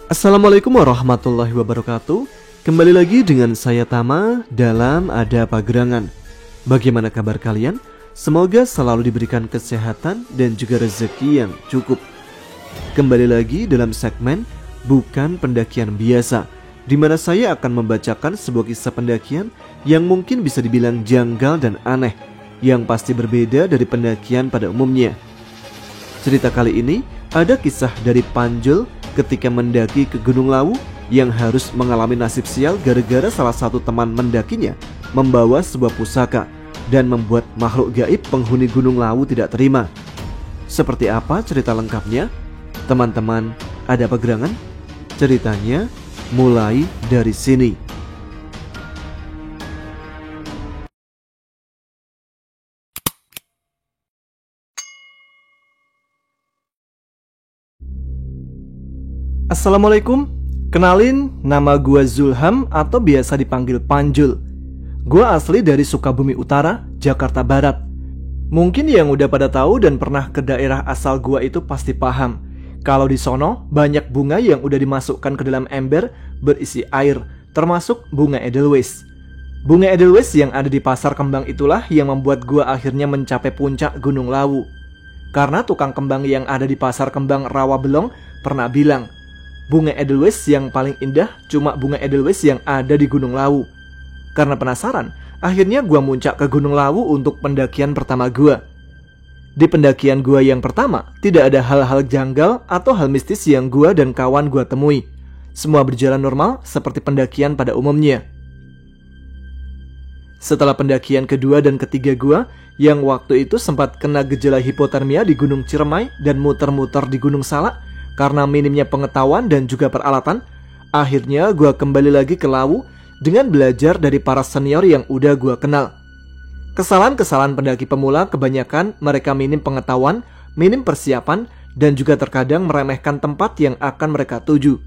Assalamualaikum warahmatullahi wabarakatuh. Kembali lagi dengan saya Tama dalam Ada Apa Gerangan. Bagaimana kabar kalian? Semoga selalu diberikan kesehatan dan juga rezeki yang cukup. Kembali lagi dalam segmen Bukan Pendakian Biasa, di mana saya akan membacakan sebuah kisah pendakian yang mungkin bisa dibilang janggal dan aneh, yang pasti berbeda dari pendakian pada umumnya. Cerita kali ini ada kisah dari Panjul ketika mendaki ke Gunung Lawu yang harus mengalami nasib sial gara-gara salah satu teman mendakinya membawa sebuah pusaka dan membuat makhluk gaib penghuni Gunung Lawu tidak terima. Seperti apa cerita lengkapnya? Teman-teman, ada apa gerangan? Ceritanya mulai dari sini. Assalamualaikum, kenalin, nama gua Zulham atau biasa dipanggil Panjul. Gua asli dari Sukabumi Utara, Jakarta Barat. Mungkin yang udah pada tahu dan pernah ke daerah asal gua itu pasti paham kalau di sono banyak bunga yang udah dimasukkan ke dalam ember berisi air, termasuk bunga Edelweiss. Bunga Edelweiss yang ada di pasar kembang itulah yang membuat gua akhirnya mencapai puncak Gunung Lawu. Karena tukang kembang yang ada di pasar kembang Rawabelong pernah bilang, bunga Edelweiss yang paling indah cuma bunga Edelweiss yang ada di Gunung Lawu. Karena penasaran, akhirnya gua muncak ke Gunung Lawu untuk pendakian pertama gua. Di pendakian gua yang pertama, tidak ada hal-hal janggal atau hal mistis yang gua dan kawan gua temui. Semua berjalan normal seperti pendakian pada umumnya. Setelah pendakian kedua dan ketiga gua, yang waktu itu sempat kena gejala hipotermia di Gunung Ciremai dan muter-muter di Gunung Salak, karena minimnya pengetahuan dan juga peralatan, akhirnya gue kembali lagi ke Lawu dengan belajar dari para senior yang udah gue kenal. Kesalahan-kesalahan pendaki pemula kebanyakan mereka minim pengetahuan, minim persiapan, dan juga terkadang meremehkan tempat yang akan mereka tuju.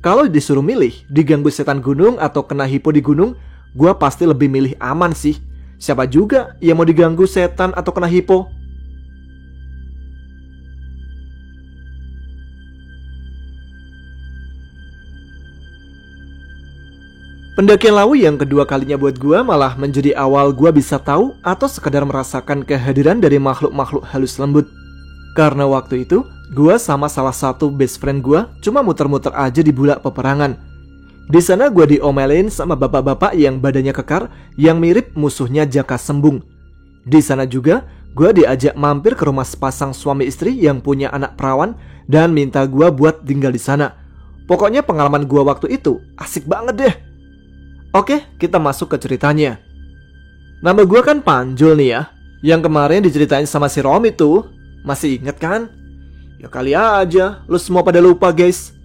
Kalau disuruh milih, diganggu setan gunung atau kena hipo di gunung, gue pasti lebih milih aman sih. Siapa juga yang mau diganggu setan atau kena hipo? Pendakian Lawu yang kedua kalinya buat gua malah menjadi awal gua bisa tahu atau sekadar merasakan kehadiran dari makhluk-makhluk halus lembut. Karena waktu itu, gua sama salah satu best friend gua cuma muter-muter aja di bulak peperangan. Di sana gua diomelin sama bapak-bapak yang badannya kekar yang mirip musuhnya Jaka Sembung. Di sana juga gua diajak mampir ke rumah sepasang suami istri yang punya anak perawan dan minta gua buat tinggal di sana. Pokoknya pengalaman gua waktu itu asik banget deh. Oke, kita masuk ke ceritanya. Nama gue kan Panjul nih ya, yang kemarin diceritain sama si Romi tuh. Masih inget kan? Ya kali aja, lu semua pada lupa guys.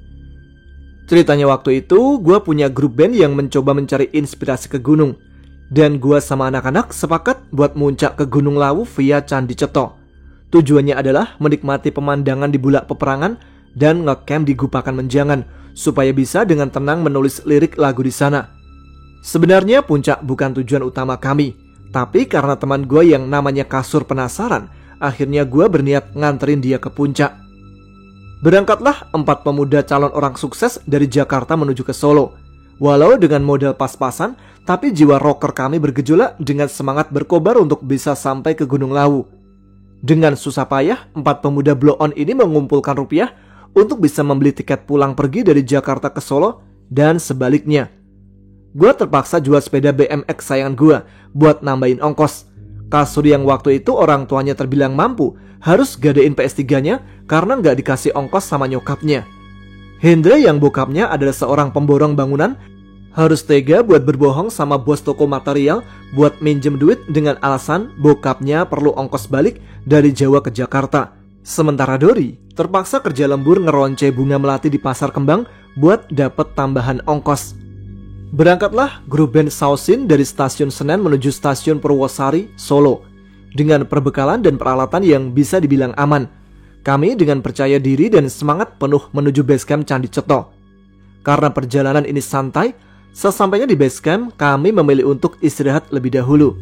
Ceritanya waktu itu, gue punya grup band yang mencoba mencari inspirasi ke gunung. Dan gue sama anak-anak sepakat buat muncak ke Gunung Lawu via Candi Ceto. Tujuannya adalah menikmati pemandangan di bulak peperangan dan ngecamp di Gupakan Menjangan, supaya bisa dengan tenang menulis lirik lagu di sana. Sebenarnya puncak bukan tujuan utama kami, tapi karena teman gue yang namanya Kasur penasaran, akhirnya gue berniat nganterin dia ke puncak. Berangkatlah 4 pemuda calon orang sukses dari Jakarta menuju ke Solo. Walau dengan modal pas-pasan, tapi jiwa rocker kami bergejolak dengan semangat berkobar untuk bisa sampai ke Gunung Lawu. Dengan susah payah, 4 pemuda blow on ini mengumpulkan rupiah untuk bisa membeli tiket pulang pergi dari Jakarta ke Solo dan sebaliknya. Gue terpaksa jual sepeda BMX sayangan gue buat nambahin ongkos. Kasur yang waktu itu orang tuanya terbilang mampu harus gadein PS3-nya karena nggak dikasih ongkos sama nyokapnya. Hendra yang bokapnya adalah seorang pemborong bangunan harus tega buat berbohong sama bos toko material buat minjem duit dengan alasan bokapnya perlu ongkos balik dari Jawa ke Jakarta. Sementara Dori terpaksa kerja lembur ngeronce bunga melati di pasar kembang buat dapet tambahan ongkos. Berangkatlah grup band Sausin dari stasiun Senen menuju stasiun Purwosari, Solo. Dengan perbekalan dan peralatan yang bisa dibilang aman. Kami dengan percaya diri dan semangat penuh menuju basecamp Candi Ceto. Karena perjalanan ini santai, sesampainya di basecamp kami memilih untuk istirahat lebih dahulu.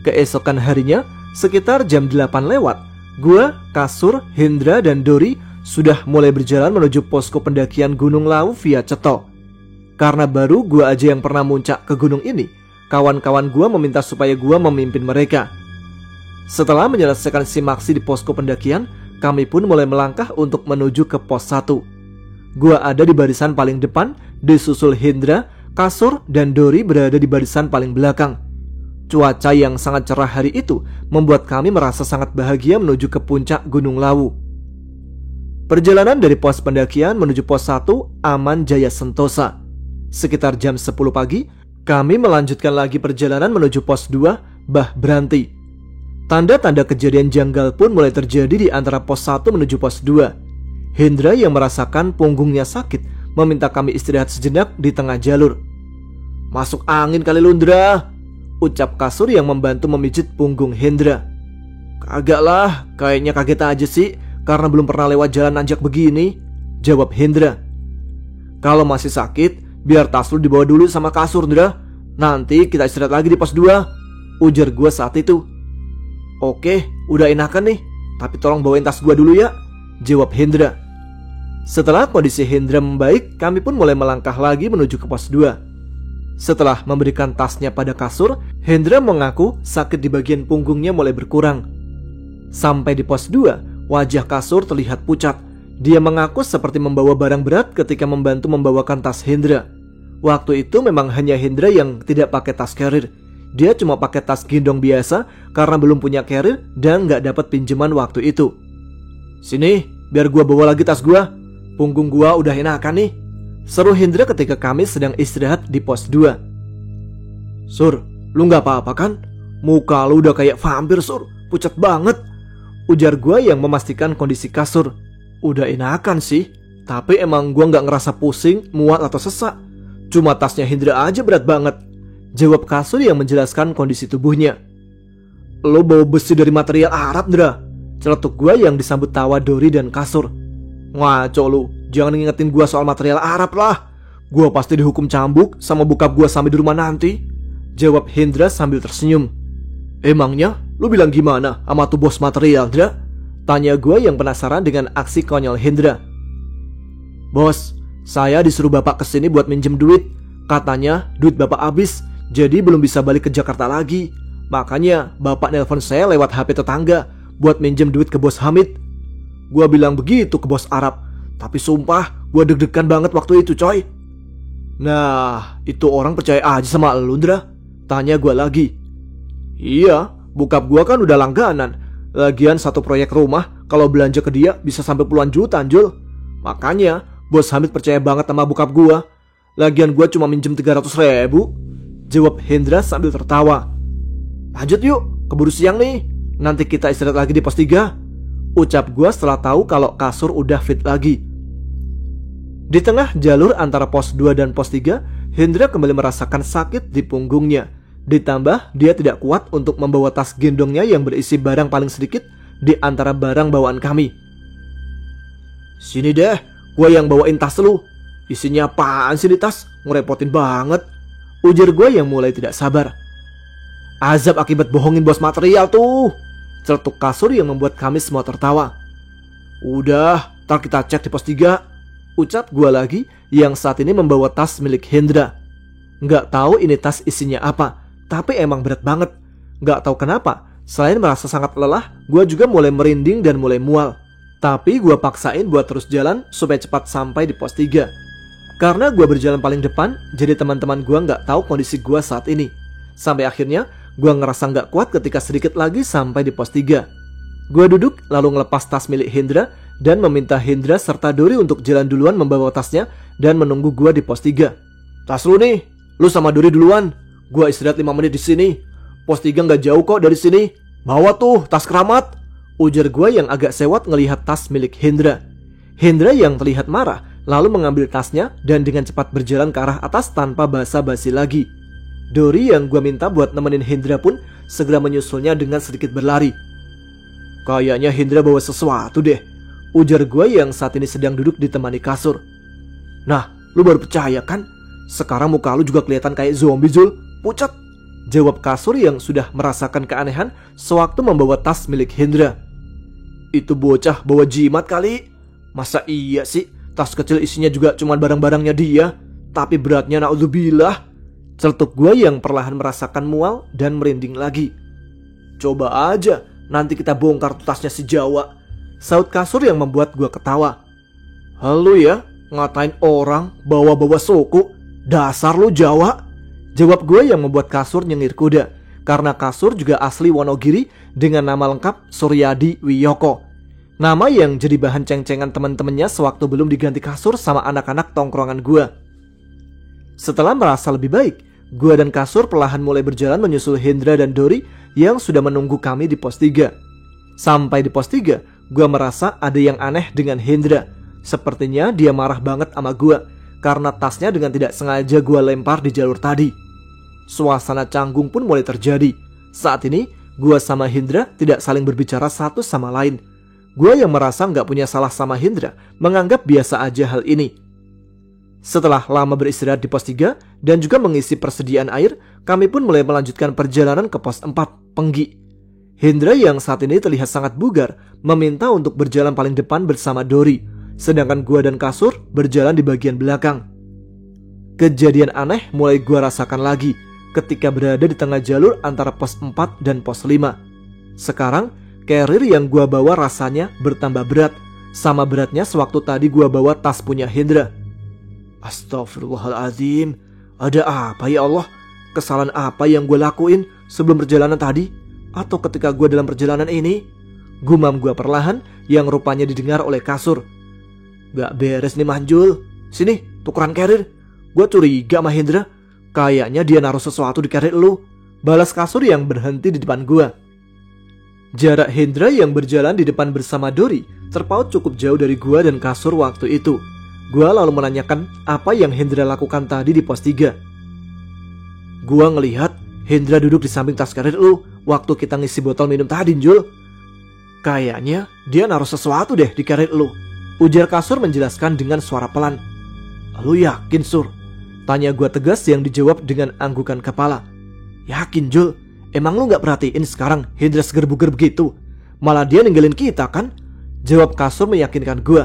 Keesokan harinya, sekitar jam 8 lewat, gua, Kasur, Hendra, dan Dori sudah mulai berjalan menuju posko pendakian Gunung Lawu via Ceto. Karena baru gue aja yang pernah muncak ke gunung ini, kawan-kawan gue meminta supaya gue memimpin mereka. Setelah menyelesaikan simaksi di posko pendakian, kami pun mulai melangkah untuk menuju ke pos 1. Gue ada di barisan paling depan, disusul Hendra, Kasur, dan Dori berada di barisan paling belakang. Cuaca yang sangat cerah hari itu membuat kami merasa sangat bahagia menuju ke puncak Gunung Lawu. Perjalanan dari pos pendakian menuju pos 1 aman jaya sentosa. Sekitar jam 10 pagi, kami melanjutkan lagi perjalanan menuju pos 2 Bah Branti. Tanda-tanda kejadian janggal pun mulai terjadi di antara pos 1 menuju pos 2. Hendra yang merasakan punggungnya sakit meminta kami istirahat sejenak di tengah jalur. "Masuk angin kali Lundra," ucap Kasur yang membantu memijit punggung Hendra. "Kagak lah, kayaknya kaget aja sih karena belum pernah lewat jalan nanjak begini," jawab Hendra. "Kalau masih sakit, biar tas lu dibawa dulu sama Kasur, Ndra. Nanti kita istirahat lagi di pos 2, ujar gue saat itu. "Oke, udah enakan nih, tapi tolong bawain tas gue dulu ya," jawab Hendra. Setelah kondisi Hendra membaik, kami pun mulai melangkah lagi menuju ke pos 2. Setelah memberikan tasnya pada Kasur, Hendra mengaku sakit di bagian punggungnya mulai berkurang. Sampai di pos 2, wajah Kasur terlihat pucat. Dia mengaku seperti membawa barang berat ketika membantu membawakan tas Hendra. Waktu itu memang hanya Hendra yang tidak pakai tas carrier. Dia cuma pakai tas gendong biasa karena belum punya carrier dan gak dapat pinjaman waktu itu. "Sini, biar gua bawa lagi tas gua. Punggung gua udah enakan nih," seru Hendra ketika kami sedang istirahat di pos 2. "Sur, lu gak apa-apa kan? Muka lu udah kayak vampir, Sur. Pucat banget," ujar gua yang memastikan kondisi Kasur. "Udah enakan sih, tapi emang gua gak ngerasa pusing, mual atau sesak. Cuma tasnya Hendra aja berat banget," jawab Kasur yang menjelaskan kondisi tubuhnya. "Lo bawa besi dari material Arab, Ndra," celetuk gua yang disambut tawa Dori dan Kasur. "Ngaco lu, jangan ngingetin gua soal material Arab lah. Gua pasti dihukum cambuk sama bokap gua sampai di rumah nanti," jawab Hendra sambil tersenyum. "Emangnya lu bilang gimana sama tuh bos material, Ndra?" tanya gua yang penasaran dengan aksi konyol Hendra. "Bos, saya disuruh bapak kesini buat minjem duit. Katanya duit bapak habis, jadi belum bisa balik ke Jakarta lagi. Makanya bapak nelpon saya lewat HP tetangga buat minjem duit ke bos Hamid." Gua bilang begitu ke bos Arab, tapi sumpah gua deg-degan banget waktu itu, coy. "Nah, itu orang percaya aja sama lu, Ndra?" tanya gua lagi. "Iya, bokap gua kan udah langganan. Lagian satu proyek rumah kalau belanja ke dia bisa sampai puluhan juta, Jul. Makanya bos Hamid percaya banget sama bokap gua. Lagian gua cuma minjem 300.000, jawab Hendra sambil tertawa. "Lanjut yuk, keburu siang nih. Nanti kita istirahat lagi di pos 3, ucap gua setelah tahu kalau Kasur udah fit lagi. Di tengah jalur antara pos 2 dan pos 3, Hendra kembali merasakan sakit di punggungnya. Ditambah dia tidak kuat untuk membawa tas gendongnya yang berisi barang paling sedikit di antara barang bawaan kami. "Sini deh, gua yang bawain tas lu. Isinya apaan sih di tas? Ngerepotin banget," ujar gua yang mulai tidak sabar. "Azab akibat bohongin bos material tuh," celetuk Kasur yang membuat kami semua tertawa. "Udah, ntar kita cek di pos 3, ucap gua lagi yang saat ini membawa tas milik Hendra. Nggak tahu ini tas isinya apa, tapi emang berat banget. Nggak tahu kenapa, selain merasa sangat lelah, gua juga mulai merinding dan mulai mual. Tapi gua paksain buat terus jalan supaya cepat sampai di pos 3. Karena gua berjalan paling depan, jadi teman-teman gua nggak tahu kondisi gua saat ini. Sampai akhirnya gua ngerasa nggak kuat ketika sedikit lagi sampai di pos 3. Gua duduk lalu ngelepas tas milik Hendra dan meminta Hendra serta Dori untuk jalan duluan membawa tasnya dan menunggu gua di pos 3. "Tas lu nih, lu sama Dori duluan. Gua istirahat 5 menit di sini. Pos 3 nggak jauh kok dari sini. Bawa tuh tas keramat," ujar gua yang agak sewot ngelihat tas milik Hendra. Hendra yang terlihat marah lalu mengambil tasnya dan dengan cepat berjalan ke arah atas tanpa basa-basi lagi. Dori yang gua minta buat nemenin Hendra pun segera menyusulnya dengan sedikit berlari. "Kayaknya Hendra bawa sesuatu deh," ujar gua yang saat ini sedang duduk ditemani Kasur. "Nah, lu baru percaya kan? Sekarang muka lu juga kelihatan kayak zombie, Zul. Pucat," jawab Kasur yang sudah merasakan keanehan sewaktu membawa tas milik Hendra. "Itu bocah bawa jimat kali," Masa iya sih tas kecil isinya juga cuma barang-barangnya dia, tapi beratnya naudzubillah. Celetuk gue yang perlahan merasakan mual dan merinding lagi. Coba aja nanti kita bongkar tasnya si Jawa, saut kasur yang membuat gue ketawa. Halo ya, ngatain orang bawa-bawa suku, dasar lu Jawa. Jawab gue yang membuat kasur nyengir kuda, karena kasur juga asli Wonogiri dengan nama lengkap Suryadi Wiyoko. Nama yang jadi bahan ceng-cengan teman-temannya sewaktu belum diganti kasur sama anak-anak tongkrongan gue. Setelah merasa lebih baik, gue dan kasur perlahan mulai berjalan menyusul Hendra dan Dori yang sudah menunggu kami di pos 3. Sampai di pos 3, gue merasa ada yang aneh dengan Hendra. Sepertinya dia marah banget sama gue karena tasnya dengan tidak sengaja gue lempar di jalur tadi. Suasana canggung pun mulai terjadi. Saat ini, gue sama Hendra tidak saling berbicara satu sama lain. Gue yang merasa gak punya salah sama Hendra menganggap biasa aja hal ini. Setelah lama beristirahat di pos 3 dan juga mengisi persediaan air, kami pun mulai melanjutkan perjalanan ke pos 4, Penggi. Hendra yang saat ini terlihat sangat bugar meminta untuk berjalan paling depan bersama Dori, sedangkan gue dan kasur berjalan di bagian belakang. Kejadian aneh mulai gue rasakan lagi ketika berada di tengah jalur antara pos 4 dan pos 5. Sekarang carrier yang gua bawa rasanya bertambah berat, sama beratnya sewaktu tadi gua bawa tas punya Hendra. Astagfirullahaladzim, ada apa ya Allah? Kesalahan apa yang gue lakuin sebelum perjalanan tadi? Atau ketika gue dalam perjalanan ini? Gumam gue perlahan yang rupanya didengar oleh kasur. Gak beres nih Manjul. Sini, tukeran carrier. Gue curiga sama Hendra. Kayaknya dia naruh sesuatu di carrier lu. Balas kasur yang berhenti di depan gue. Jarak Hendra yang berjalan di depan bersama Dori terpaut cukup jauh dari gue dan kasur waktu itu. Gue lalu menanyakan apa yang Hendra lakukan tadi di pos 3. Gue ngelihat Hendra duduk di samping tas carrier lu waktu kita ngisi botol minum tadi, Jul. Kayaknya dia naruh sesuatu deh di carrier lu, ujar kasur menjelaskan dengan suara pelan. Lu yakin, Sur? Tanya gue tegas yang dijawab dengan anggukan kepala. Yakin, Jul? Emang lu gak perhatiin sekarang Hendra seger-buger begitu? Malah dia ninggalin kita kan? Jawab kasur meyakinkan gue.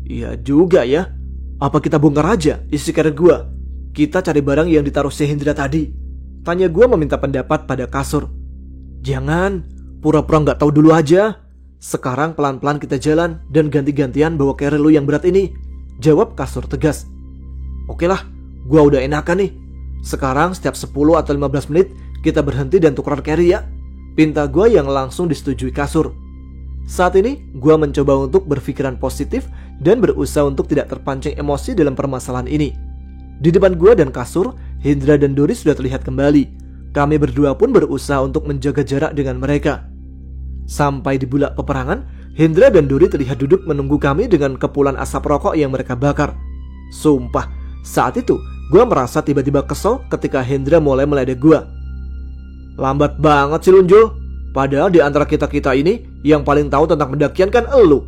Iya juga ya. Apa kita bongkar aja isi carrier gue? Kita cari barang yang ditaruh si Hendra tadi. Tanya gue meminta pendapat pada kasur. Jangan, pura-pura gak tahu dulu aja. Sekarang pelan-pelan kita jalan dan ganti-gantian bawa carrier lu yang berat ini. Jawab kasur tegas. Oke lah, gue udah enakan nih. Sekarang setiap 10 atau 15 menit kita berhenti dan tukar carry ya. Pinta gue yang langsung disetujui kasur. Saat ini gue mencoba untuk berpikiran positif dan berusaha untuk tidak terpancing emosi dalam permasalahan ini. Di depan gue dan kasur, Hendra dan Dori sudah terlihat kembali. Kami berdua pun berusaha untuk menjaga jarak dengan mereka. Sampai di bulak peperangan, Hendra dan Dori terlihat duduk menunggu kami dengan kepulan asap rokok yang mereka bakar. Sumpah, saat itu gue merasa tiba-tiba kesel ketika Hendra mulai meledek gue. Lambat banget sih Lunjul. Padahal di antara kita-kita ini yang paling tahu tentang pendakian kan elu.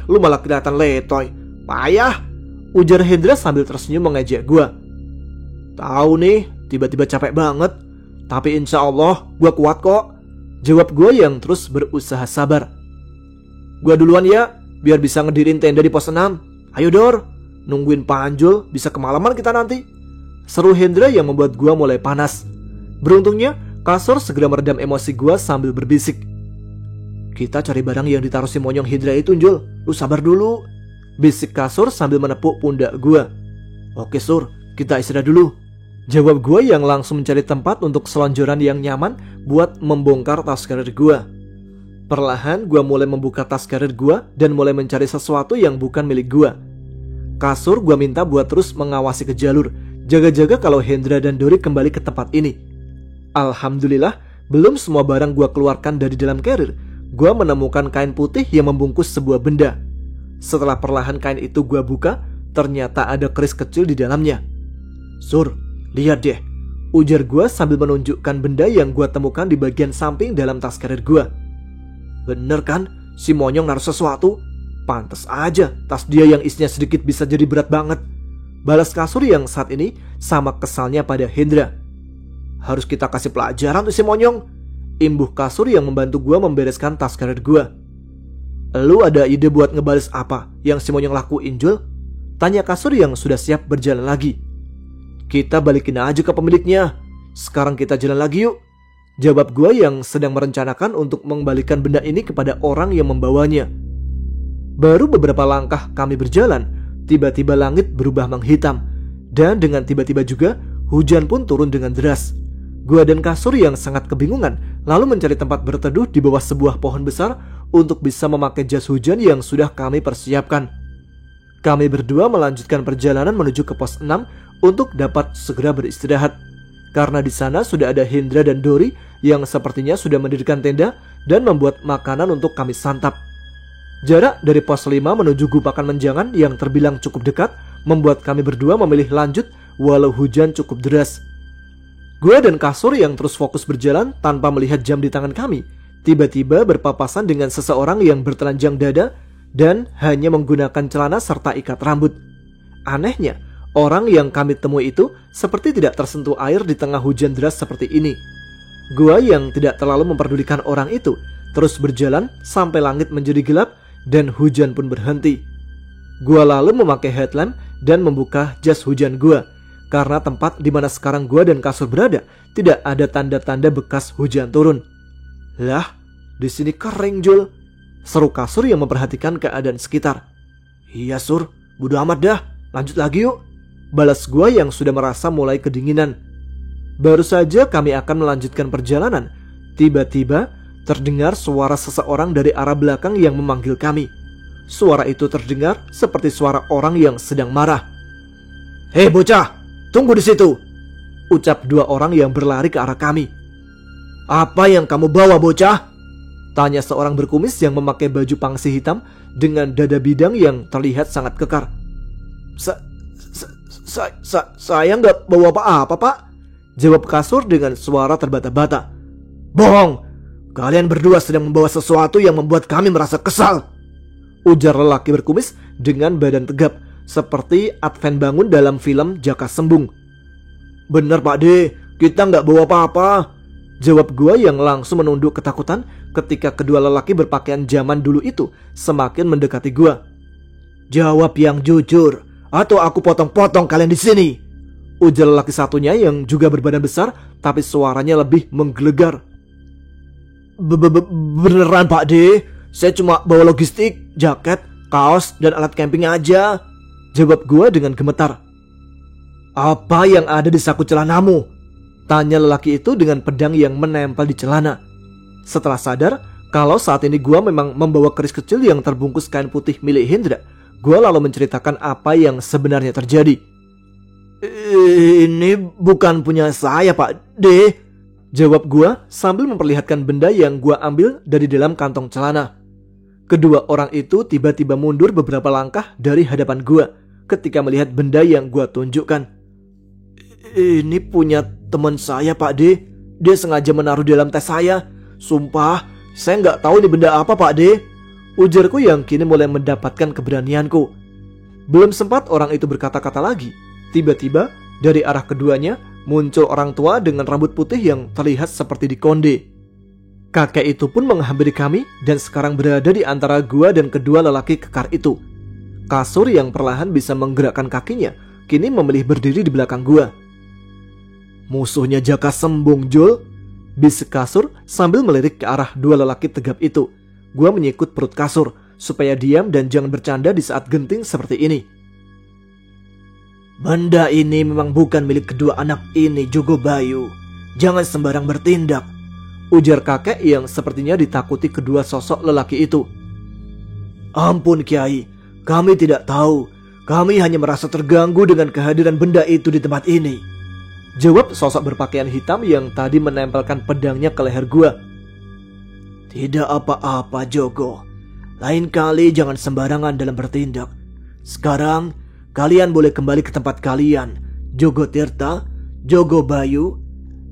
Lu malah kelihatan letoy. Payah, ujar Hendra sambil tersenyum mengejek gue. Tahu nih, tiba-tiba capek banget. Tapi insya Allah gue kuat kok. Jawab gue yang terus berusaha sabar. Gue duluan ya, biar bisa ngedirin tenda di pos 6. Ayo Dor, nungguin Panjul, bisa kemalaman kita nanti. Seru Hendra yang membuat gue mulai panas. Beruntungnya, kasur segera meredam emosi gue sambil berbisik. Kita cari barang yang ditaruh si monyong Hendra itu, Jul. Lu sabar dulu. Bisik kasur sambil menepuk pundak gue. Oke Sur, kita istirahat dulu. Jawab gue yang langsung mencari tempat untuk selonjoran yang nyaman buat membongkar tas carrier gue. Perlahan gue mulai membuka tas carrier gue dan mulai mencari sesuatu yang bukan milik gue. Kasur gue minta buat terus mengawasi ke jalur, jaga-jaga kalau Hendra dan Dori kembali ke tempat ini. Alhamdulillah, belum semua barang gue keluarkan dari dalam carrier, gue menemukan kain putih yang membungkus sebuah benda. Setelah perlahan kain itu gue buka, ternyata ada keris kecil di dalamnya. Sur, lihat deh, ujar gue sambil menunjukkan benda yang gue temukan di bagian samping dalam tas carrier gue. Bener kan, si monyong naruh sesuatu? Pantes aja tas dia yang isinya sedikit bisa jadi berat banget. Balas kasur yang saat ini sama kesalnya pada Hendra. Harus kita kasih pelajaran tuh si monyong. Imbuh kasur yang membantu gue membereskan tas carrier gue. Lu ada ide buat ngebales apa yang si monyong lakuin, Jul? Tanya kasur yang sudah siap berjalan lagi. Kita balikin aja ke pemiliknya. Sekarang kita jalan lagi yuk. Jawab gue yang sedang merencanakan untuk mengembalikan benda ini kepada orang yang membawanya. Baru beberapa langkah kami berjalan, tiba-tiba langit berubah menghitam. Dan dengan tiba-tiba juga, hujan pun turun dengan deras. Gue dan kasur yang sangat kebingungan lalu mencari tempat berteduh di bawah sebuah pohon besar untuk bisa memakai jas hujan yang sudah kami persiapkan. Kami berdua melanjutkan perjalanan menuju ke pos 6 untuk dapat segera beristirahat. Karena di sana sudah ada Hendra dan Dori yang sepertinya sudah mendirikan tenda dan membuat makanan untuk kami santap. Jarak dari pos 5 menuju Gupakan Menjangan yang terbilang cukup dekat membuat kami berdua memilih lanjut walau hujan cukup deras. Gue dan kasur yang terus fokus berjalan tanpa melihat jam di tangan kami, tiba-tiba berpapasan dengan seseorang yang bertelanjang dada dan hanya menggunakan celana serta ikat rambut. Anehnya, orang yang kami temui itu seperti tidak tersentuh air di tengah hujan deras seperti ini. Gua yang tidak terlalu memperdulikan orang itu terus berjalan sampai langit menjadi gelap dan hujan pun berhenti. Gua lalu memakai headlamp dan membuka jas hujan gua karena tempat di mana sekarang gua dan kasur berada tidak ada tanda-tanda bekas hujan turun. Lah, di sini kering, Jul. Seru kasur yang memperhatikan keadaan sekitar. Iya, Sur, bodo amat dah. Lanjut lagi yuk. Balas gua yang sudah merasa mulai kedinginan. Baru saja kami akan melanjutkan perjalanan, tiba-tiba terdengar suara seseorang dari arah belakang yang memanggil kami. Suara itu terdengar seperti suara orang yang sedang marah. Hei bocah, tunggu di situ, ucap dua orang yang berlari ke arah kami. Apa yang kamu bawa, bocah? Tanya seorang berkumis yang memakai baju pangsi hitam dengan dada bidang yang terlihat sangat kekar. Saya nggak bawa apa-apa, Pak. Jawab kasur dengan suara terbata-bata. Bohong, kalian berdua sedang membawa sesuatu yang membuat kami merasa kesal, ujar lelaki berkumis dengan badan tegap seperti Advent Bangun dalam film Jaka Sembung. Bener Pak D, kita nggak bawa apa-apa, jawab gua yang langsung menunduk ketakutan ketika kedua lelaki berpakaian zaman dulu itu semakin mendekati gua. Jawab yang jujur, atau aku potong-potong kalian di sini, ujar lelaki satunya yang juga berbadan besar tapi suaranya lebih menggelegar. Beneran Pak D, saya cuma bawa logistik, jaket, kaos, dan alat camping aja, jawab gua dengan gemetar. Apa yang ada di saku celanamu? Tanya lelaki itu dengan pedang yang menempel di celana. Setelah sadar kalau saat ini gua memang membawa keris kecil yang terbungkus kain putih milik Hendra, gua lalu menceritakan apa yang sebenarnya terjadi. Ini bukan punya saya Pak D, jawab gua sambil memperlihatkan benda yang gua ambil dari dalam kantong celana. Kedua orang itu tiba-tiba mundur beberapa langkah dari hadapan gua ketika melihat benda yang gua tunjukkan. Ini punya teman saya Pak D, dia sengaja menaruh di dalam tas saya. Sumpah, saya nggak tahu ini benda apa Pak D, ujarku yang kini mulai mendapatkan keberanianku. Belum sempat orang itu berkata-kata lagi, tiba-tiba dari arah keduanya muncul orang tua dengan rambut putih yang terlihat seperti dikonde. Kakek itu pun menghampiri kami dan sekarang berada di antara gua dan kedua lelaki kekar itu. Kasur yang perlahan bisa menggerakkan kakinya kini memilih berdiri di belakang gua. Musuhnya Jaka Sembung, Jul, bisik kasur sambil melirik ke arah dua lelaki tegap itu. Gua menyikut perut kasur supaya diam dan jangan bercanda di saat genting seperti ini. Benda ini memang bukan milik kedua anak ini, Jogo Bayu. Jangan sembarang bertindak, ujar kakek yang sepertinya ditakuti kedua sosok lelaki itu. Ampun Kiai, kami tidak tahu. Kami hanya merasa terganggu dengan kehadiran benda itu di tempat ini, jawab sosok berpakaian hitam yang tadi menempelkan pedangnya ke leher gua. Tidak apa-apa Jogo, lain kali jangan sembarangan dalam bertindak. Sekarang kalian boleh kembali ke tempat kalian, Jogo Tirta, Jogo Bayu.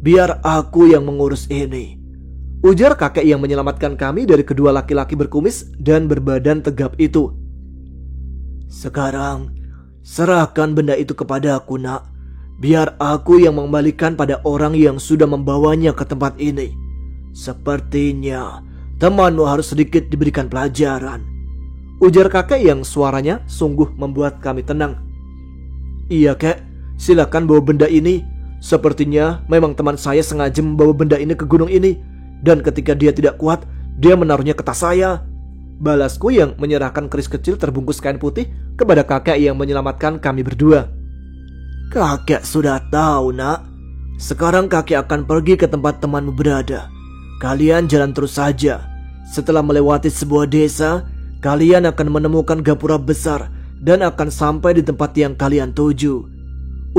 Biar aku yang mengurus ini, ujar kakek yang menyelamatkan kami dari kedua laki-laki berkumis dan berbadan tegap itu. Sekarang serahkan benda itu kepada aku nak. Biar aku yang mengembalikan pada orang yang sudah membawanya ke tempat ini. Sepertinya Temanmu harus sedikit diberikan pelajaran, ujar kakek yang suaranya sungguh membuat kami tenang. Iya kek, silakan bawa benda ini. Sepertinya memang teman saya sengaja membawa benda ini ke gunung ini, dan ketika dia tidak kuat, dia menaruhnya ke tas saya, balasku yang menyerahkan keris kecil terbungkus kain putih kepada kakek yang menyelamatkan kami berdua. Kakek sudah tahu, nak. Sekarang kakek akan pergi ke tempat temanmu berada. Kalian jalan terus saja. Setelah melewati sebuah desa, kalian akan menemukan gapura besar dan akan sampai di tempat yang kalian tuju,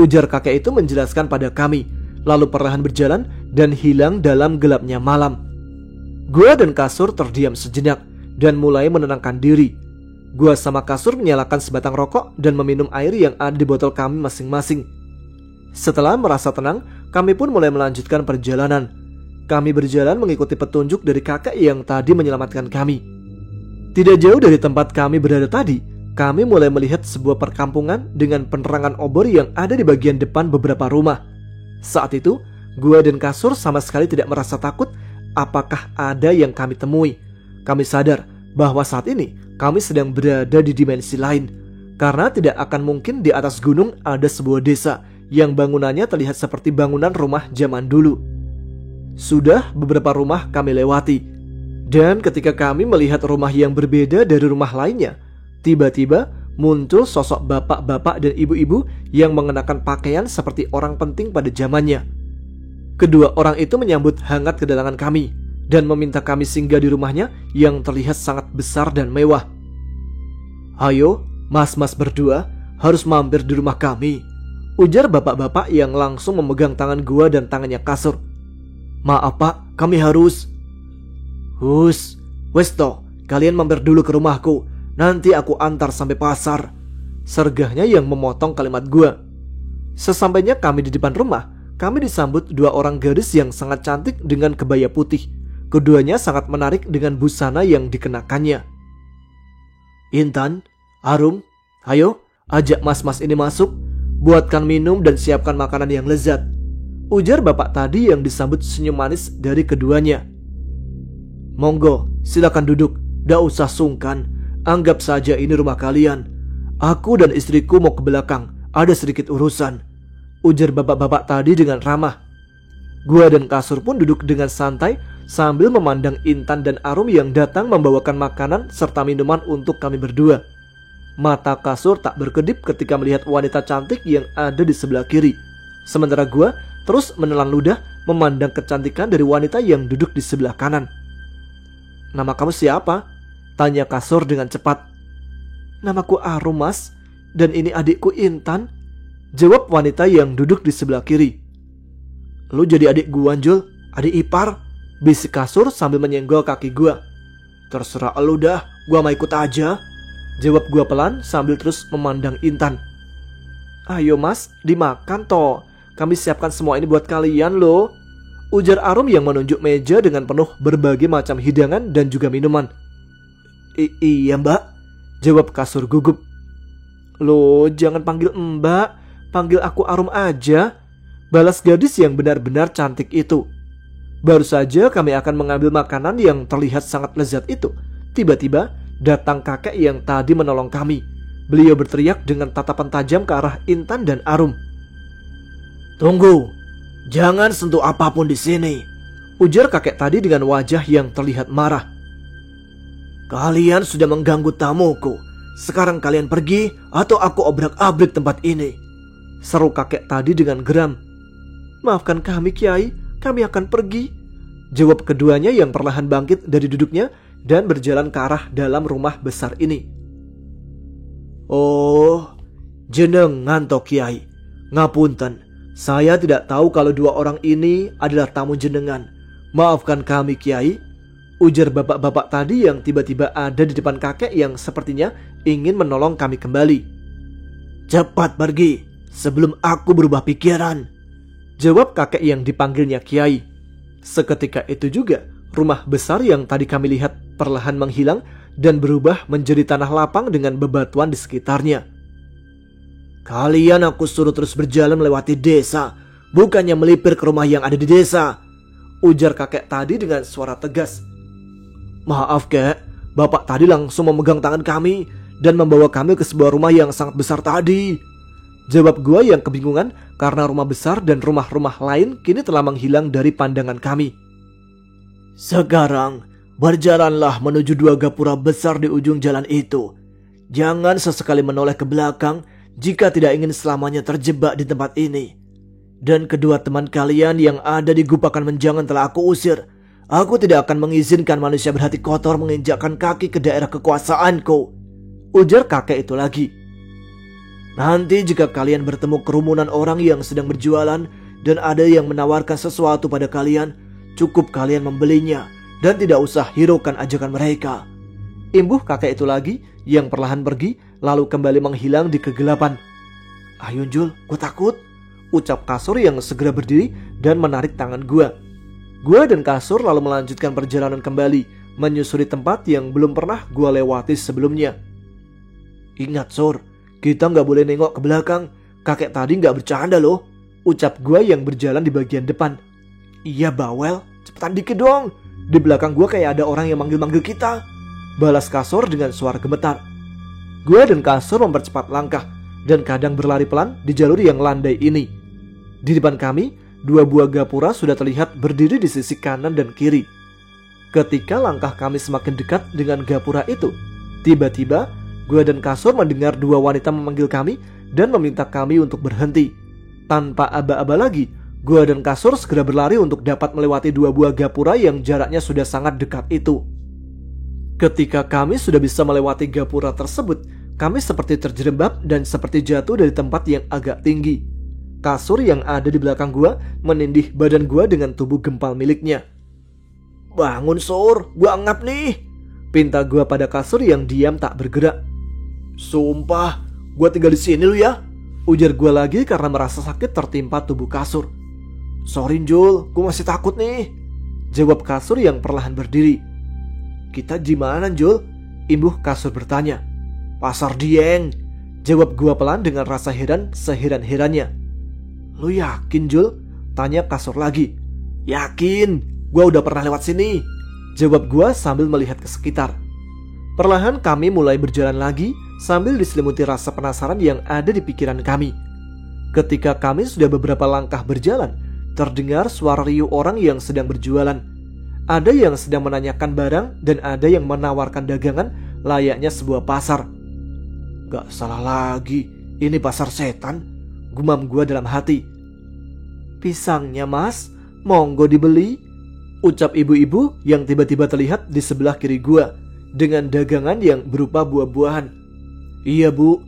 ujar kakek itu menjelaskan pada kami, lalu perlahan berjalan dan hilang dalam gelapnya malam. Gua dan Kasur terdiam sejenak dan mulai menenangkan diri. Gua sama Kasur menyalakan sebatang rokok dan meminum air yang ada di botol kami masing-masing. Setelah merasa tenang, kami pun mulai melanjutkan perjalanan. Kami berjalan mengikuti petunjuk dari kakek yang tadi menyelamatkan kami. Tidak jauh dari tempat kami berada tadi, kami mulai melihat sebuah perkampungan dengan penerangan obor yang ada di bagian depan beberapa rumah. Saat itu, gua dan Kasur sama sekali tidak merasa takut apakah ada yang kami temui. Kami sadar bahwa saat ini kami sedang berada di dimensi lain, karena tidak akan mungkin di atas gunung ada sebuah desa yang bangunannya terlihat seperti bangunan rumah zaman dulu. Sudah beberapa rumah kami lewati, dan ketika kami melihat rumah yang berbeda dari rumah lainnya, tiba-tiba muncul sosok bapak-bapak dan ibu-ibu yang mengenakan pakaian seperti orang penting pada zamannya. Kedua orang itu menyambut hangat kedatangan kami dan meminta kami singgah di rumahnya yang terlihat sangat besar dan mewah. Ayo, mas-mas berdua harus mampir di rumah kami, ujar bapak-bapak yang langsung memegang tangan gua dan tangannya Kasur. Maaf pak, kami harus. Westo, kalian mampir dulu ke rumahku, nanti aku antar sampai pasar, sergahnya yang memotong kalimat gua. Sesampainya kami di depan rumah, kami disambut dua orang gadis yang sangat cantik dengan kebaya putih. Keduanya sangat menarik dengan busana yang dikenakannya. Intan, Arum, ayo ajak mas-mas ini masuk, buatkan minum dan siapkan makanan yang lezat, ujar bapak tadi yang disambut senyum manis dari keduanya. Monggo, silakan duduk, gak usah sungkan, anggap saja ini rumah kalian. Aku dan istriku mau ke belakang, ada sedikit urusan, ujar bapak-bapak tadi dengan ramah. Gua dan Kasur pun duduk dengan santai sambil memandang Intan dan Arum yang datang membawakan makanan serta minuman untuk kami berdua. Mata Kasur tak berkedip ketika melihat wanita cantik yang ada di sebelah kiri, sementara gua terus menelan ludah memandang kecantikan dari wanita yang duduk di sebelah kanan. Nama kamu siapa? Tanya Kasur dengan cepat. Namaku Arum mas, dan ini adikku Intan, jawab wanita yang duduk di sebelah kiri. Lu jadi adik gua Jul, adik ipar, bisik Kasur sambil menyenggol kaki gua. Terserah lu dah, gua mau ikut aja, jawab gua pelan sambil terus memandang Intan. Ayo mas, dimakan toh, kami siapkan semua ini buat kalian loh, ujar Arum yang menunjuk meja dengan penuh berbagai macam hidangan dan juga minuman. Iya mbak, jawab Kasur gugup. Loh, jangan panggil mbak, panggil aku Arum aja, balas gadis yang benar-benar cantik itu. Baru saja kami akan mengambil makanan yang terlihat sangat lezat itu, tiba-tiba datang kakek yang tadi menolong kami. Beliau berteriak dengan tatapan tajam ke arah Intan dan Arum. Tunggu, jangan sentuh apapun di sini, ujar kakek tadi dengan wajah yang terlihat marah. Kalian sudah mengganggu tamuku, sekarang kalian pergi atau aku obrak-abrik tempat ini, seru kakek tadi dengan geram. Maafkan kami Kiai, kami akan pergi, jawab keduanya yang perlahan bangkit dari duduknya dan berjalan ke arah dalam rumah besar ini. Oh, jenengan toh Kiai, ngapunten, saya tidak tahu kalau dua orang ini adalah tamu jenengan. Maafkan kami Kiai, ujar bapak-bapak tadi yang tiba-tiba ada di depan kakek yang sepertinya ingin menolong kami kembali. Cepat pergi sebelum aku berubah pikiran, jawab kakek yang dipanggilnya Kiai. Seketika itu juga rumah besar yang tadi kami lihat perlahan menghilang dan berubah menjadi tanah lapang dengan bebatuan di sekitarnya. Kalian aku suruh terus berjalan melewati desa, bukannya melipir ke rumah yang ada di desa, ujar kakek tadi dengan suara tegas. Maaf kek, bapak tadi langsung memegang tangan kami dan membawa kami ke sebuah rumah yang sangat besar tadi. Jawab gue yang kebingungan karena rumah besar dan rumah-rumah lain kini telah menghilang dari pandangan kami. Sekarang berjalanlah menuju 2 gapura besar di ujung jalan itu. Jangan sesekali menoleh ke belakang jika tidak ingin selamanya terjebak di tempat ini. Dan kedua teman kalian yang ada di Gupakan Menjangan telah aku usir. Aku tidak akan mengizinkan manusia berhati kotor menginjakkan kaki ke daerah kekuasaanku, ujar kakek itu lagi. Nanti jika kalian bertemu kerumunan orang yang sedang berjualan dan ada yang menawarkan sesuatu pada kalian, cukup kalian membelinya dan tidak usah hiraukan ajakan mereka. Imbuh kakek itu lagi yang perlahan pergi lalu kembali menghilang di kegelapan. Ayo Jul, gue takut, ucap Kasur yang segera berdiri dan menarik tangan gue. Gue dan Kasur lalu melanjutkan perjalanan kembali, menyusuri tempat yang belum pernah gue lewati sebelumnya. Ingat Sur, kita gak boleh nengok ke belakang. Kakek tadi gak bercanda loh, ucap gue yang berjalan di bagian depan. Iya bawel, cepetan dikit dong. Di belakang gue kayak ada orang yang manggil-manggil kita, balas Kasur dengan suara gemetar. Gue dan Kasur mempercepat langkah dan kadang berlari pelan di jalur yang landai ini. Di depan kami, 2 buah gapura sudah terlihat berdiri di sisi kanan dan kiri. Ketika langkah kami semakin dekat dengan gapura itu, tiba-tiba gue dan Kasur mendengar 2 wanita memanggil kami dan meminta kami untuk berhenti. Tanpa aba-aba lagi, gue dan Kasur segera berlari untuk dapat melewati 2 buah gapura yang jaraknya sudah sangat dekat itu. Ketika kami sudah bisa melewati gapura tersebut, kami seperti terjerembab dan seperti jatuh dari tempat yang agak tinggi. Kasur yang ada di belakang gua menindih badan gua dengan tubuh gempal miliknya. Bangun Sur, gua ngap nih, pinta gua pada Kasur yang diam tak bergerak. Sumpah, gua tinggal di sini lu ya, ujar gua lagi karena merasa sakit tertimpa tubuh Kasur. Sorry Jul, gua masih takut nih, jawab Kasur yang perlahan berdiri. Kita di mana Jul? Imbuh Kasur bertanya. Pasar Dieng, jawab gua pelan dengan rasa heran seheran-herannya. Lu yakin Jul? Tanya Kasur lagi. Yakin, gua udah pernah lewat sini, jawab gua sambil melihat ke sekitar. Perlahan kami mulai berjalan lagi sambil diselimuti rasa penasaran yang ada di pikiran kami. Ketika kami sudah beberapa langkah berjalan, terdengar suara riuh orang yang sedang berjualan. Ada yang sedang menanyakan barang dan ada yang menawarkan dagangan layaknya sebuah pasar. Gak salah lagi, ini pasar setan, gumam gua dalam hati. Pisangnya mas, monggo dibeli, ucap ibu-ibu yang tiba-tiba terlihat di sebelah kiri gua dengan dagangan yang berupa buah-buahan. Iya bu,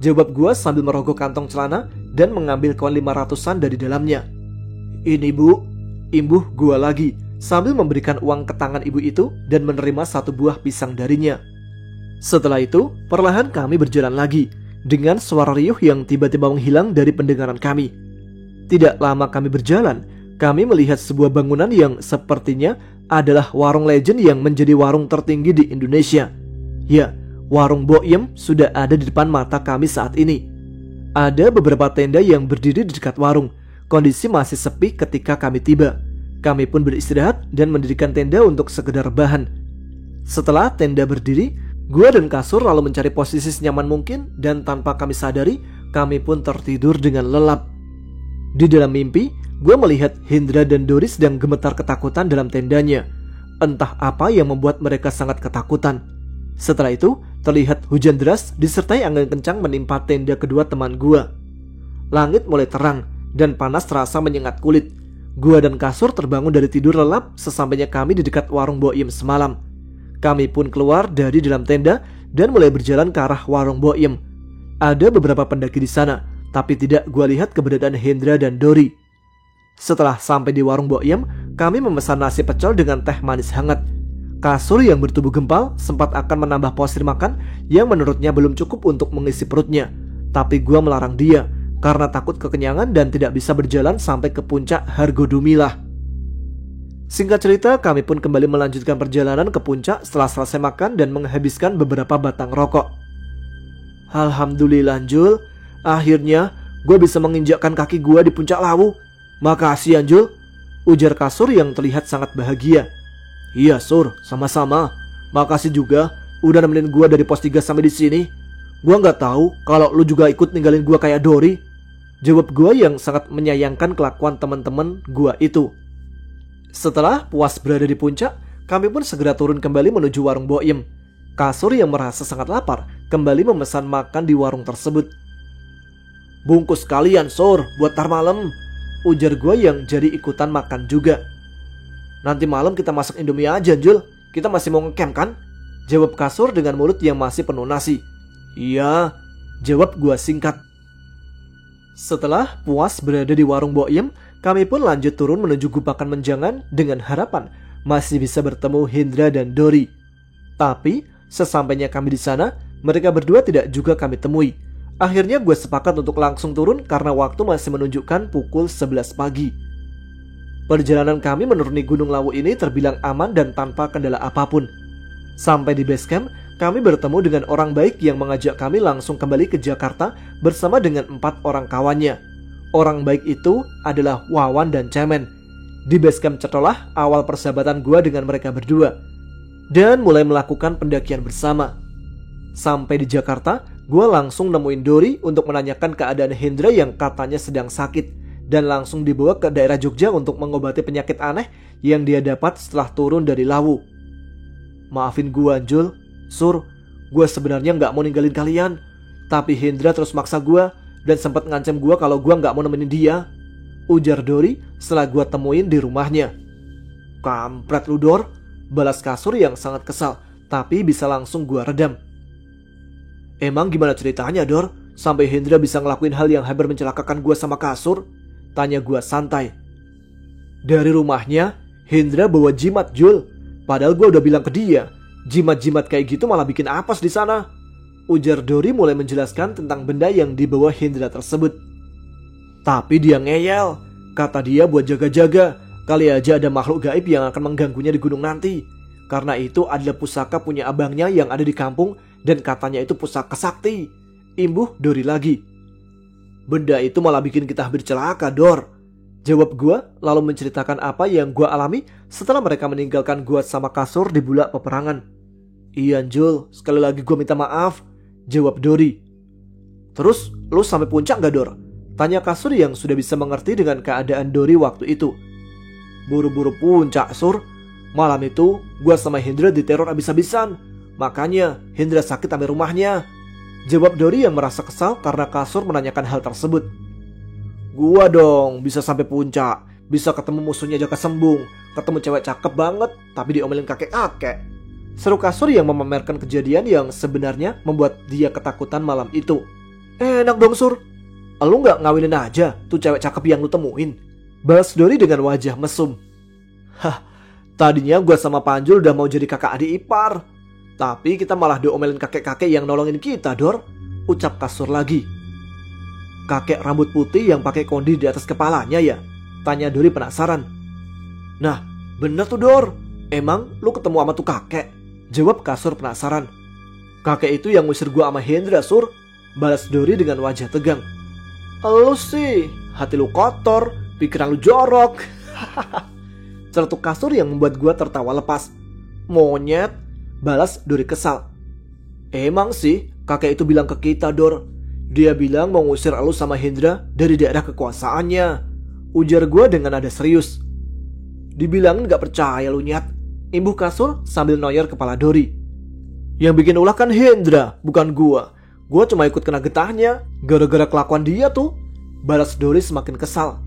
jawab gua sambil merogoh kantong celana dan mengambil koin 500-an dari dalamnya. Ini bu, imbuh gua lagi sambil memberikan uang ke tangan ibu itu dan menerima 1 buah pisang darinya. Setelah itu, perlahan kami berjalan lagi dengan suara riuh yang tiba-tiba menghilang dari pendengaran kami. Tidak lama kami berjalan, kami melihat sebuah bangunan yang sepertinya adalah warung legend yang menjadi warung tertinggi di Indonesia. Ya, warung Boyem sudah ada di depan mata kami saat ini. Ada beberapa tenda yang berdiri di dekat warung. Kondisi masih sepi ketika kami tiba. Kami pun beristirahat dan mendirikan tenda untuk sekedar bahan. Setelah tenda berdiri, gue dan Kasur lalu mencari posisi senyaman mungkin dan tanpa kami sadari, kami pun tertidur dengan lelap. Di dalam mimpi, gue melihat Hendra dan Dori sedang gemetar ketakutan dalam tendanya. Entah apa yang membuat mereka sangat ketakutan. Setelah itu, terlihat hujan deras disertai angin kencang menimpa tenda kedua teman gue. Langit mulai terang dan panas terasa menyengat kulit. Gue dan Kasur terbangun dari tidur lelap sesampainya kami di dekat warung Boyem semalam. Kami pun keluar dari dalam tenda dan mulai berjalan ke arah warung Boyem. Ada beberapa pendaki di sana, tapi tidak gue lihat keberadaan Hendra dan Dori. Setelah sampai di warung Boyem, kami memesan nasi pecel dengan teh manis hangat. Kasur yang bertubuh gempal sempat akan menambah porsi makan yang menurutnya belum cukup untuk mengisi perutnya. Tapi gue melarang dia karena takut kekenyangan dan tidak bisa berjalan sampai ke puncak Hargodumilah. Singkat cerita, kami pun kembali melanjutkan perjalanan ke puncak setelah selesai makan dan menghabiskan beberapa batang rokok. Alhamdulillah Jul, akhirnya gue bisa menginjakkan kaki gue di puncak Lawu. Makasih ya Jul, ujar Kasur yang terlihat sangat bahagia. Iya Sur, sama-sama. Makasih juga udah nemenin gua dari pos 3 sampai di sini. Gua nggak tahu kalau lu juga ikut ninggalin gua kayak Dory. Jawab gua yang sangat menyayangkan kelakuan teman-teman gua itu. Setelah puas berada di puncak, kami pun segera turun kembali menuju warung Boim. Kasur yang merasa sangat lapar kembali memesan makan di warung tersebut. Bungkus kalian Sur, buat tar malam, ujar gua yang jadi ikutan makan juga. Nanti malam kita masak Indomie aja Jul, kita masih mau ngecamp kan? Jawab Kasur dengan mulut yang masih penuh nasi. Iya, jawab gua singkat. Setelah puas berada di warung Boim, kami pun lanjut turun menuju Gupakan Menjangan dengan harapan masih bisa bertemu Hendra dan Dory. Tapi sesampainya kami di sana, mereka berdua tidak juga kami temui. Akhirnya gue sepakat untuk langsung turun karena waktu masih menunjukkan pukul 11 pagi. Perjalanan kami menuruni Gunung Lawu ini terbilang aman dan tanpa kendala apapun. Sampai di base camp, kami bertemu dengan orang baik yang mengajak kami langsung kembali ke Jakarta bersama dengan 4 orang kawannya. Orang baik itu adalah Wawan dan Cemen. Di base camp Cetolah awal persahabatan gue dengan mereka berdua, dan mulai melakukan pendakian bersama. Sampai di Jakarta, gue langsung nemuin Dory untuk menanyakan keadaan Hendra yang katanya sedang sakit, dan langsung dibawa ke daerah Jogja untuk mengobati penyakit aneh yang dia dapat setelah turun dari Lawu. Maafin gua Jul, Sur, gua sebenarnya gak mau ninggalin kalian, tapi Hendra terus maksa gua dan sempat ngancam gua kalau gua gak mau nemenin dia, ujar Dory setelah gua temuin di rumahnya. Kampret lu Dor, balas Kasur yang sangat kesal, tapi bisa langsung gua redam. Emang gimana ceritanya Dor, sampai Hendra bisa ngelakuin hal yang hampir mencelakakan gua sama Kasur? Tanya gua santai. Dari rumahnya, Hendra bawa jimat Jul. Padahal gua udah bilang ke dia, jimat-jimat kayak gitu malah bikin apes di sana. Ujar Dory mulai menjelaskan tentang benda yang dibawa Hendra tersebut. Tapi dia ngeyel. Kata dia buat jaga-jaga, kali aja ada makhluk gaib yang akan mengganggunya di gunung nanti. Karena itu adalah pusaka punya abangnya yang ada di kampung, dan katanya itu pusaka sakti. Imbuh Dory lagi. Benda itu malah bikin kita hampir celaka Dor, jawab gua lalu menceritakan apa yang gua alami setelah mereka meninggalkan gua sama Kasur di bulak peperangan. Iya Jul, sekali lagi gua minta maaf, jawab Dory. Terus lu sampai puncak gak Dor? Tanya Kasur yang sudah bisa mengerti dengan keadaan Dory waktu itu. Buru-buru puncak Sur, malam itu gua sama Hendra diteror abis-abisan, makanya Hendra sakit sampai rumahnya, jawab Dory yang merasa kesal karena Kasur menanyakan hal tersebut. Gua dong bisa sampai puncak, bisa ketemu musuhnya Jaka Sembung, ketemu cewek cakep banget tapi diomelin kakek-kakek, seru Kasur yang memamerkan kejadian yang sebenarnya membuat dia ketakutan malam itu. Enak dong Sur, lu gak ngawinin aja tuh cewek cakep yang lu temuin, balas Dory dengan wajah mesum. Hah, tadinya gua sama Panjul udah mau jadi kakak adik ipar, tapi kita malah diomelin kakek-kakek yang nolongin kita Dor, ucap Kasur lagi. Kakek rambut putih yang pakai kondi di atas kepalanya ya? Tanya Dory penasaran. Nah bener tuh Dor, emang lu ketemu sama tuh kakek? Jawab Kasur penasaran. Kakek itu yang ngusir gua sama Hendra Sur, balas Dory dengan wajah tegang. Lu sih, hati lu kotor, pikiran lu jorok. Celetuk Kasur yang membuat gua tertawa lepas. Monyet, balas Dory kesal. Emang sih kakek itu bilang ke kita Dor, dia bilang mau ngusir elu sama Hendra dari daerah kekuasaannya, ujar gue dengan nada serius. Dibilangin gak percaya lu Nyat, imbuh Kasur sambil noyor kepala Dory. Yang bikin ulah kan Hendra, bukan gue cuma ikut kena getahnya gara-gara kelakuan dia tuh, balas Dory semakin kesal.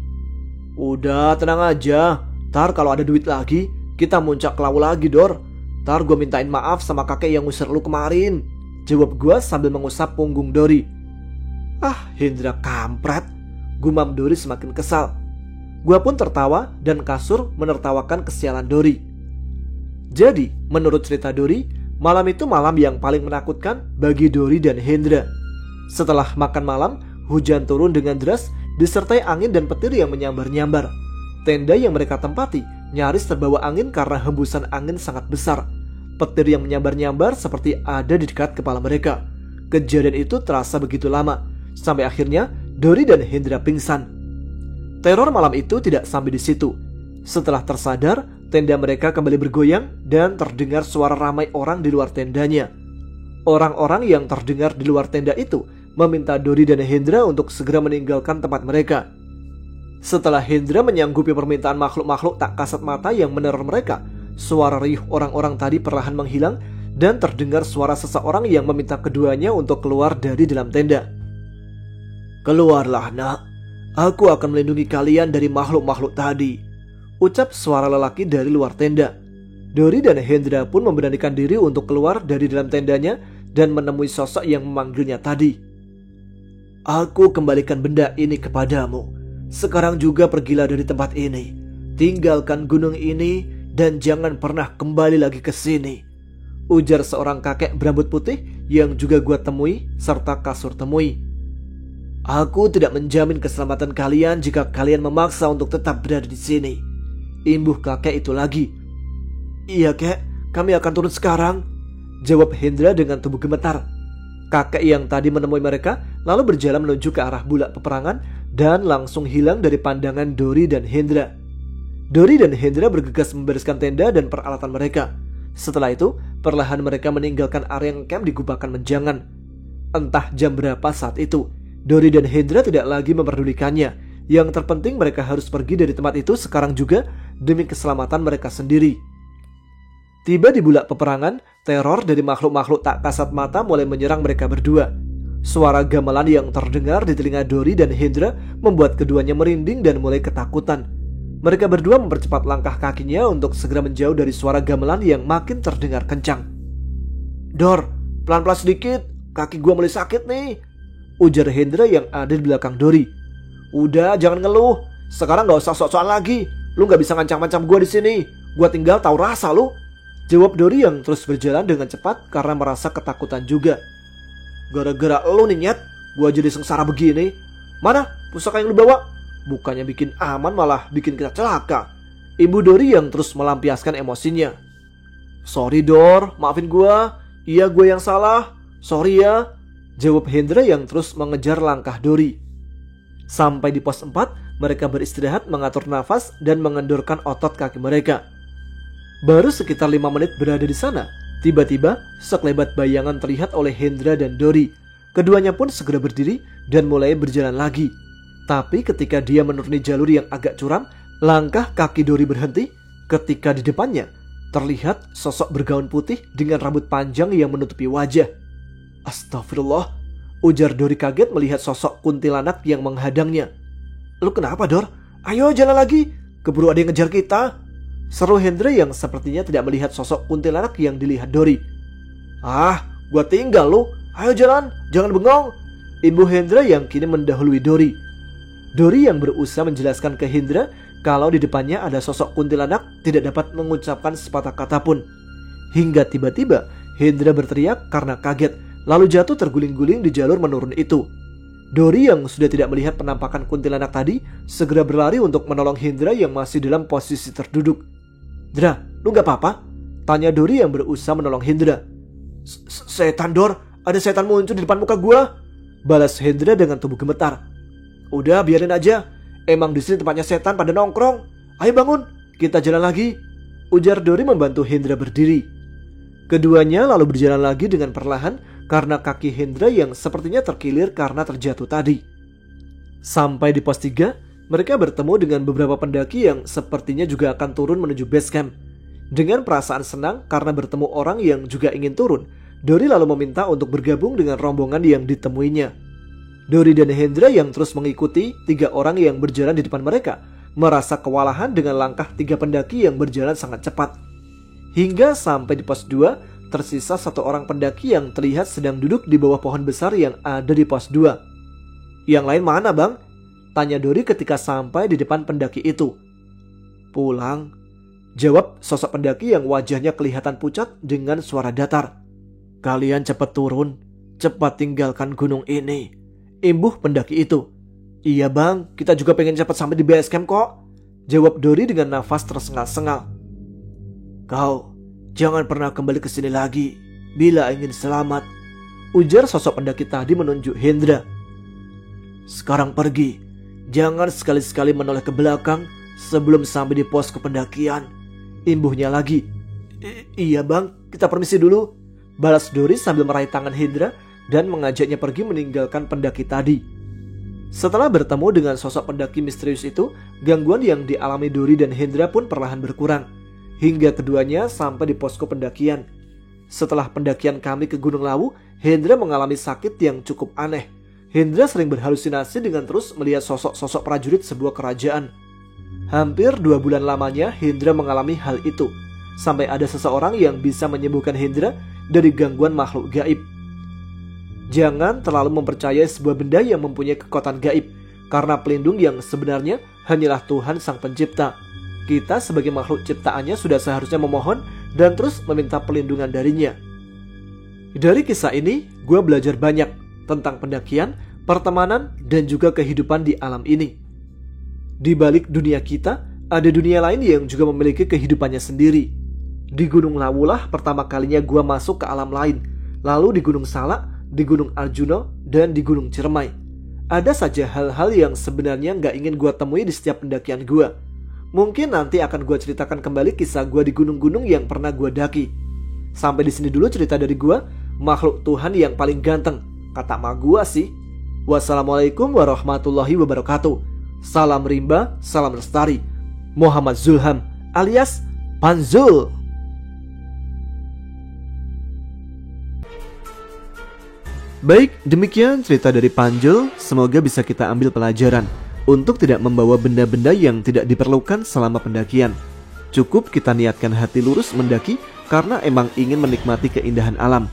Udah tenang aja, ntar kalau ada duit lagi kita muncak ke Lawu lagi Dor, ntar gue mintain maaf sama kakek yang ngusir lu kemarin, jawab gue sambil mengusap punggung Dory. Ah Hendra kampret, gumam Dory semakin kesal. Gue pun tertawa dan Kasur menertawakan kesialan Dory. Jadi menurut cerita Dory, malam itu malam yang paling menakutkan bagi Dory dan Hendra. Setelah makan malam, hujan turun dengan deras disertai angin dan petir yang menyambar-nyambar. Tenda yang mereka tempati nyaris terbawa angin karena hembusan angin sangat besar. Petir yang menyambar-nyambar seperti ada di dekat kepala mereka. Kejadian itu terasa begitu lama, sampai akhirnya Dory dan Hendra pingsan. Teror malam itu tidak sampai di situ. Setelah tersadar, tenda mereka kembali bergoyang dan terdengar suara ramai orang di luar tendanya. Orang-orang yang terdengar di luar tenda itu meminta Dori dan Hendra untuk segera meninggalkan tempat mereka. Setelah Hendra menyanggupi permintaan makhluk-makhluk tak kasat mata yang meneror mereka, suara riuh orang-orang tadi perlahan menghilang dan terdengar suara seseorang yang meminta keduanya untuk keluar dari dalam tenda. "Keluarlah, nak. Aku akan melindungi kalian dari makhluk-makhluk tadi," ucap suara lelaki dari luar tenda. Dori dan Hendra pun memberanikan diri untuk keluar dari dalam tendanya dan menemui sosok yang memanggilnya tadi. "Aku kembalikan benda ini kepadamu. Sekarang juga pergilah dari tempat ini. Tinggalkan gunung ini dan jangan pernah kembali lagi ke sini," ujar seorang kakek berambut putih yang juga gua temui serta kasur temui. "Aku tidak menjamin keselamatan kalian jika kalian memaksa untuk tetap berada di sini," imbuh kakek itu lagi. "Iya kek, kami akan turun sekarang," jawab Hendra dengan tubuh gemetar. Kakek yang tadi menemui mereka lalu berjalan menuju ke arah bulak peperangan dan langsung hilang dari pandangan Dori dan Hendra. Dori dan Hendra bergegas membereskan tenda dan peralatan mereka. Setelah itu, perlahan mereka meninggalkan area camp di Gubakan Menjangan. Entah jam berapa saat itu, Dori dan Hendra tidak lagi memperdulikannya. Yang terpenting mereka harus pergi dari tempat itu sekarang juga demi keselamatan mereka sendiri. Tiba di bulak peperangan, teror dari makhluk-makhluk tak kasat mata mulai menyerang mereka berdua. Suara gamelan yang terdengar di telinga Dori dan Hendra membuat keduanya merinding dan mulai ketakutan. Mereka berdua mempercepat langkah kakinya untuk segera menjauh dari suara gamelan yang makin terdengar kencang. "Dor, pelan-pelan sedikit, kaki gua mulai sakit nih," ujar Hendra yang ada di belakang Dori. "Udah, jangan ngeluh. Sekarang gak usah sok-sokan lagi. Lu gak bisa ngancam-ngancam gua di sini. Gua tinggal tahu rasa lu," jawab Dori yang terus berjalan dengan cepat karena merasa ketakutan juga. "Gara-gara lu nih Nyet, gua jadi sengsara begini. Mana pusaka yang lu bawa? Bukannya bikin aman malah bikin kita celaka," ibu Dori yang terus melampiaskan emosinya. "Sorry Dor, maafin gua. Iya gue yang salah. Sorry ya," jawab Hendra yang terus mengejar langkah Dori. Sampai di pos 4, mereka beristirahat, mengatur nafas dan mengendorkan otot kaki mereka. Baru sekitar 5 menit berada di sana, tiba-tiba sekelebat bayangan terlihat oleh Hendra dan Dori. Keduanya pun segera berdiri dan mulai berjalan lagi. Tapi ketika dia menuruni jalur yang agak curam, langkah kaki Dori berhenti ketika di depannya terlihat sosok bergaun putih dengan rambut panjang yang menutupi wajah. "Astagfirullah," ujar Dori kaget melihat sosok kuntilanak yang menghadangnya. "Lu kenapa Dor? Ayo jalan lagi, keburu ada yang ngejar kita," seru Hendra yang sepertinya tidak melihat sosok kuntilanak yang dilihat Dori. "Ah, gua tinggal lu. Ayo jalan, jangan bengong," ibu Hendra yang kini mendahului Dori. Dori yang berusaha menjelaskan ke Hendra kalau di depannya ada sosok kuntilanak tidak dapat mengucapkan sepatah kata pun. Hingga tiba-tiba Hendra berteriak karena kaget, lalu jatuh terguling-guling di jalur menurun itu. Dori yang sudah tidak melihat penampakan kuntilanak tadi segera berlari untuk menolong Hendra yang masih dalam posisi terduduk. "Dra, lu gak apa-apa?" tanya Dori yang berusaha menolong Hendra. Setan Dor, ada setan muncul di depan muka gua," balas Hendra dengan tubuh gemetar. "Udah biarin aja, emang di sini tempatnya setan pada nongkrong. Ayo bangun, kita jalan lagi," ujar Dori membantu Hendra berdiri. Keduanya lalu berjalan lagi dengan perlahan karena kaki Hendra yang sepertinya terkilir karena terjatuh tadi. Sampai di pos 3, mereka bertemu dengan beberapa pendaki yang sepertinya juga akan turun menuju base camp. Dengan perasaan senang karena bertemu orang yang juga ingin turun, Dori lalu meminta untuk bergabung dengan rombongan yang ditemuinya. Dori dan Hendra yang terus mengikuti 3 orang yang berjalan di depan mereka merasa kewalahan dengan langkah 3 pendaki yang berjalan sangat cepat. Hingga sampai di pos 2, tersisa 1 orang pendaki yang terlihat sedang duduk di bawah pohon besar yang ada di pos 2. "Yang lain mana bang?" tanya Dori ketika sampai di depan pendaki itu. "Pulang," jawab sosok pendaki yang wajahnya kelihatan pucat dengan suara datar. "Kalian cepat turun, cepat tinggalkan gunung ini," imbuh pendaki itu. "Iya bang, kita juga pengen cepat sampai di base camp kok," jawab Dori dengan nafas tersengal-sengal. "Kau jangan pernah kembali ke sini lagi bila ingin selamat," ujar sosok pendaki tadi menunjuk Hendra. "Sekarang pergi, jangan sekali-sekali menoleh ke belakang sebelum sampai di pos kependakian. Imbuhnya lagi. Iya bang, kita permisi dulu, balas Dori sambil meraih tangan Hendra dan mengajaknya pergi meninggalkan pendaki tadi. Setelah bertemu dengan sosok pendaki misterius itu, gangguan yang dialami Dori dan Hendra pun perlahan berkurang, hingga keduanya sampai di posko pendakian. Setelah pendakian kami ke Gunung Lawu, Hendra mengalami sakit yang cukup aneh. Hendra sering berhalusinasi dengan terus melihat sosok-sosok prajurit sebuah kerajaan. Hampir 2 bulan lamanya Hendra mengalami hal itu, sampai ada seseorang yang bisa menyembuhkan Hendra dari gangguan makhluk gaib. Jangan terlalu mempercayai sebuah benda yang mempunyai kekuatan gaib, karena pelindung yang sebenarnya hanyalah Tuhan Sang Pencipta. Kita sebagai makhluk ciptaannya sudah seharusnya memohon dan terus meminta perlindungan darinya. Dari kisah ini, gue belajar banyak tentang pendakian, pertemanan, dan juga kehidupan di alam ini. Di balik dunia kita, ada dunia lain yang juga memiliki kehidupannya sendiri. Di Gunung Lawu lah pertama kalinya gue masuk ke alam lain, lalu di Gunung Salak, di Gunung Arjuna, dan di Gunung Ciremai. Ada saja hal-hal yang sebenarnya gak ingin gue temui di setiap pendakian gue. Mungkin nanti akan gue ceritakan kembali kisah gue di gunung-gunung yang pernah gue daki. Sampai di sini dulu cerita dari gue, makhluk Tuhan yang paling ganteng, kata mak gue sih. Wassalamualaikum warahmatullahi wabarakatuh. Salam rimba, salam lestari. Muhammad Zulham alias Panzul. Baik, demikian cerita dari Panjul. Semoga bisa kita ambil pelajaran untuk tidak membawa benda-benda yang tidak diperlukan selama pendakian. Cukup kita niatkan hati lurus mendaki karena emang ingin menikmati keindahan alam.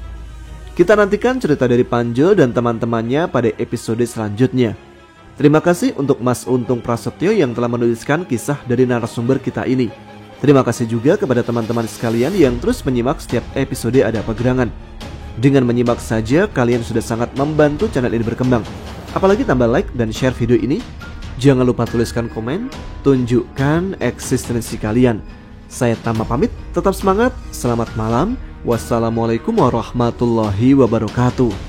Kita nantikan cerita dari Panjul dan teman-temannya pada episode selanjutnya. Terima kasih untuk Mas Untung Prasetyo yang telah menuliskan kisah dari narasumber kita ini. Terima kasih juga kepada teman-teman sekalian yang terus menyimak setiap episode Ada Apa Gerangan. Dengan menyimak saja kalian sudah sangat membantu channel ini berkembang. Apalagi tambah like dan share video ini. Jangan lupa tuliskan komen, tunjukkan eksistensi kalian. Saya Tama pamit, tetap semangat, selamat malam. Wassalamualaikum warahmatullahi wabarakatuh.